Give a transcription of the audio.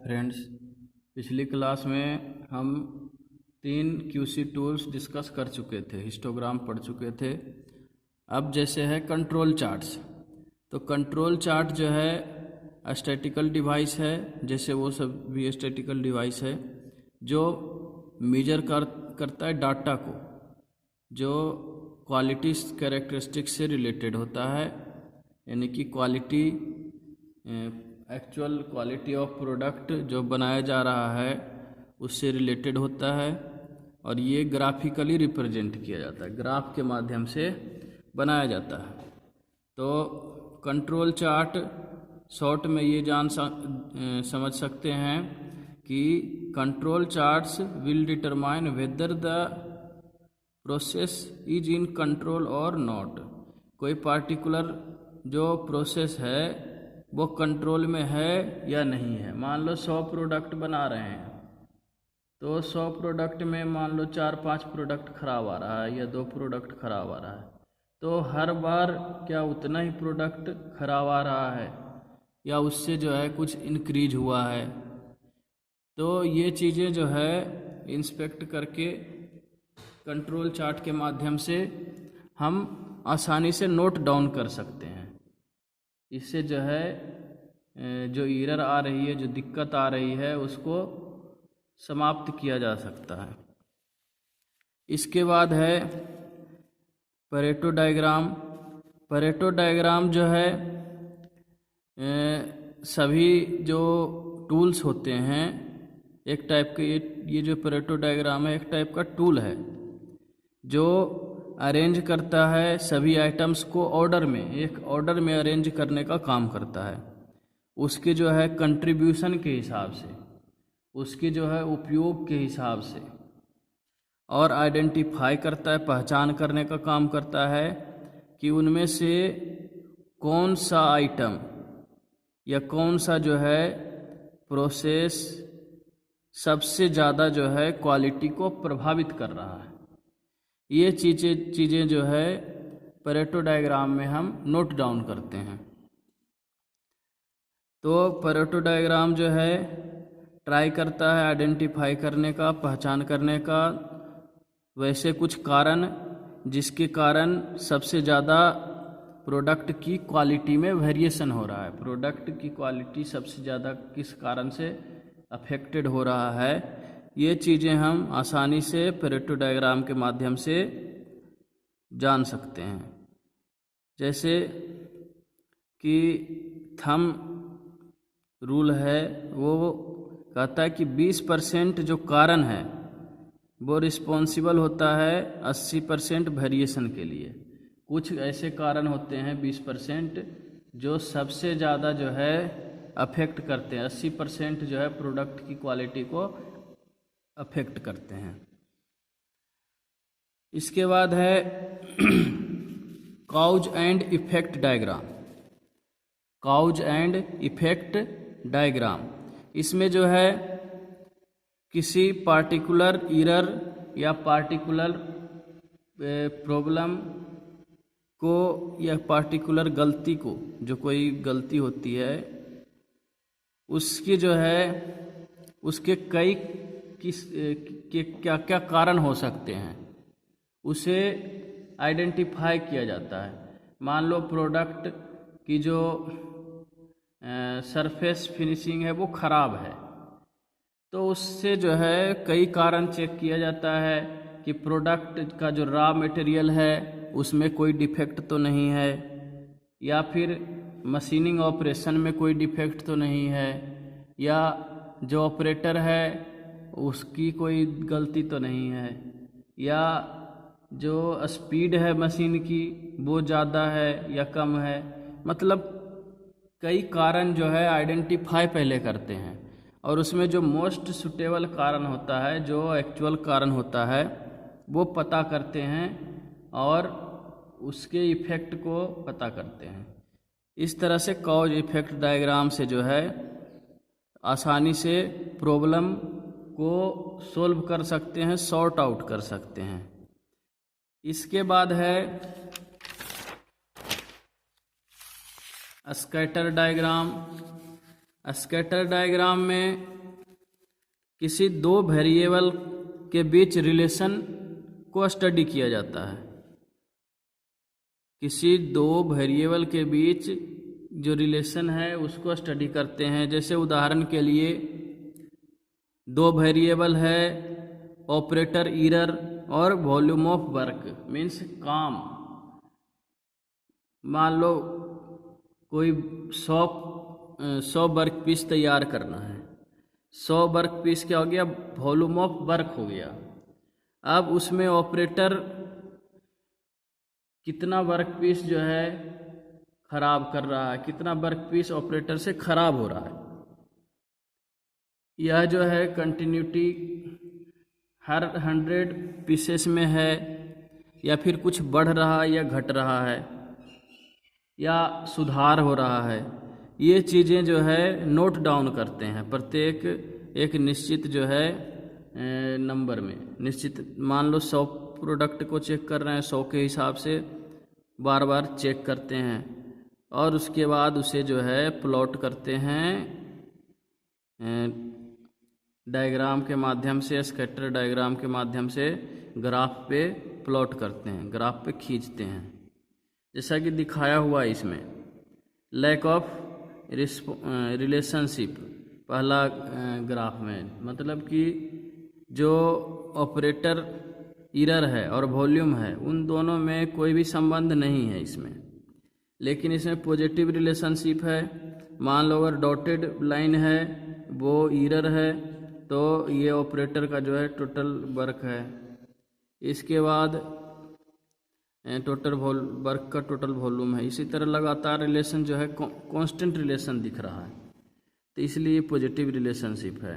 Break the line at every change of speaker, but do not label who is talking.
Friends, पिछली class में हम 3 QC टूल्स डिस्कस कर चुके थे, हिस्टोग्राम पढ़ चुके थे। अब जैसे है कंट्रोल चार्ट्स, तो कंट्रोल चार्ट जो है स्टैटिकल डिवाइस है, जैसे वो सब भी स्टैटिकल डिवाइस है जो मेजर करता है डाटा को, जो क्वालिटी कैरेक्टरिस्टिक्स से रिलेटेड होता है, यानी कि quality actual quality of product जो बनाया जा रहा है उससे रिलेटेड होता है। और ये ग्राफिकली रिप्रेजेंट किया जाता है, ग्राफ के माध्यम से बनाया जाता है। तो कंट्रोल चार्ट शॉर्ट में ये समझ सकते हैं कि control charts will determine whether the process is in control और नॉट। कोई पार्टिकुलर जो प्रोसेस है वो कंट्रोल में है या नहीं है। मान लो 100 प्रोडक्ट बना रहे हैं, तो 100 प्रोडक्ट में मान लो 4-5 प्रोडक्ट खराब आ रहा है या 2 प्रोडक्ट खराब आ रहा है, तो हर बार क्या उतना ही प्रोडक्ट खराब आ रहा है या उससे जो है कुछ इंक्रीज हुआ है। तो ये चीज़ें जो है इंस्पेक्ट करके कंट्रोल चार्ट के माध्यम से हम आसानी से नोट डाउन कर सकते हैं। इससे जो है जो एरर आ रही है, जो दिक्कत आ रही है, उसको समाप्त किया जा सकता है। इसके बाद है परेटो डायग्राम। परेटो डायग्राम जो है सभी जो टूल्स होते हैं एक टाइप के, ये जो परेटो डायग्राम है एक टाइप का टूल है जो अरेंज करता है सभी आइटम्स को ऑर्डर में, एक ऑर्डर में अरेंज करने का काम करता है। उसके जो है कंट्रीब्यूशन के हिसाब से, उसके जो है उपयोग के हिसाब से, और आइडेंटिफाई करता है, पहचान करने का काम करता है कि उनमें से कौन सा आइटम या कौन सा जो है प्रोसेस सबसे ज़्यादा जो है क्वालिटी को प्रभावित कर रहा है। ये चीज़ें जो है परेटो डायग्राम में हम नोट डाउन करते हैं। तो परेटो डायग्राम जो है ट्राई करता है आइडेंटिफाई करने का, पहचान करने का वैसे कुछ कारण जिसके कारण सबसे ज़्यादा प्रोडक्ट की क्वालिटी में वेरिएशन हो रहा है, प्रोडक्ट की क्वालिटी सबसे ज़्यादा किस कारण से अफेक्टेड हो रहा है। ये चीज़ें हम आसानी से परेटो डायग्राम के माध्यम से जान सकते हैं। जैसे कि थंब रूल है, वो कहता है कि 20% जो कारण है वो रिस्पॉन्सिबल होता है 80% वेरिएशन के लिए। कुछ ऐसे कारण होते हैं 20% जो सबसे ज़्यादा जो है अफेक्ट करते हैं, 80% जो है प्रोडक्ट की क्वालिटी को अफेक्ट करते हैं। इसके बाद है cause and effect diagram. Cause and effect diagram, इसमें जो है किसी पार्टिकुलर एरर या पार्टिकुलर प्रॉब्लम को या पार्टिकुलर गलती को, जो कोई गलती होती है उसकी जो है उसके कई क्या क्या कारण हो सकते हैं, उसे आइडेंटिफाई किया जाता है। मान लो प्रोडक्ट की जो सरफेस फिनिशिंग है वो ख़राब है, तो उससे जो है कई कारण चेक किया जाता है कि प्रोडक्ट का जो रॉ मटेरियल है उसमें कोई डिफेक्ट तो नहीं है, या फिर मशीनिंग ऑपरेशन में कोई डिफेक्ट तो नहीं है, या जो ऑपरेटर है उसकी कोई गलती तो नहीं है, या जो स्पीड है मशीन की वो ज़्यादा है या कम है। मतलब कई कारण जो है आइडेंटिफाई पहले करते हैं, और उसमें जो मोस्ट सुटेबल कारण होता है, जो एक्चुअल कारण होता है, वो पता करते हैं और उसके इफ़ेक्ट को पता करते हैं। इस तरह से कॉज इफेक्ट डायग्राम से जो है आसानी से प्रॉब्लम को सोल्व कर सकते हैं, सॉर्ट आउट कर सकते हैं। इसके बाद है स्कैटर डायग्राम। स्कैटर डायग्राम में किसी दो वेरिएबल के बीच रिलेशन को स्टडी किया जाता है। किसी दो वेरिएबल के बीच जो रिलेशन है उसको स्टडी करते हैं। जैसे उदाहरण के लिए दो वेरिएबल है ऑपरेटर ईरर और वॉल्यूम ऑफ वर्क मीन्स काम। मान लो कोई 100 वर्क पीस तैयार करना है। 100 वर्क पीस क्या हो गया, वॉल्यूम ऑफ वर्क हो गया। अब उसमें ऑपरेटर कितना वर्क पीस जो है खराब कर रहा है, कितना वर्क पीस ऑपरेटर से खराब हो रहा है। यह जो है कंटिन्यूटी हर 100 पीसेस में है या फिर कुछ बढ़ रहा है या घट रहा है या सुधार हो रहा है। ये चीज़ें जो है नोट डाउन करते हैं प्रत्येक एक निश्चित जो है नंबर में। निश्चित मान लो 100 प्रोडक्ट को चेक कर रहे हैं, 100 के हिसाब से बार बार चेक करते हैं और उसके बाद उसे जो है प्लॉट करते हैं डायग्राम के माध्यम से, स्कैटर डायग्राम के माध्यम से ग्राफ पे प्लॉट करते हैं, ग्राफ पे खींचते हैं जैसा कि दिखाया हुआ है इसमें। लैक ऑफ रिलेशनशिप पहला ग्राफ में, मतलब कि जो ऑपरेटर ईरर है और वॉल्यूम है उन दोनों में कोई भी संबंध नहीं है इसमें, लेकिन इसमें पॉजिटिव रिलेशनशिप है। मान लो अगर डॉटेड लाइन है वो ईरर है तो ये ऑपरेटर का जो है टोटल वर्क है। इसके बाद टोटल वर्क का टोटल वॉल्यूम है। इसी तरह लगातार रिलेशन जो है कांस्टेंट रिलेशन दिख रहा है, तो इसलिए पॉजिटिव रिलेशनशिप है।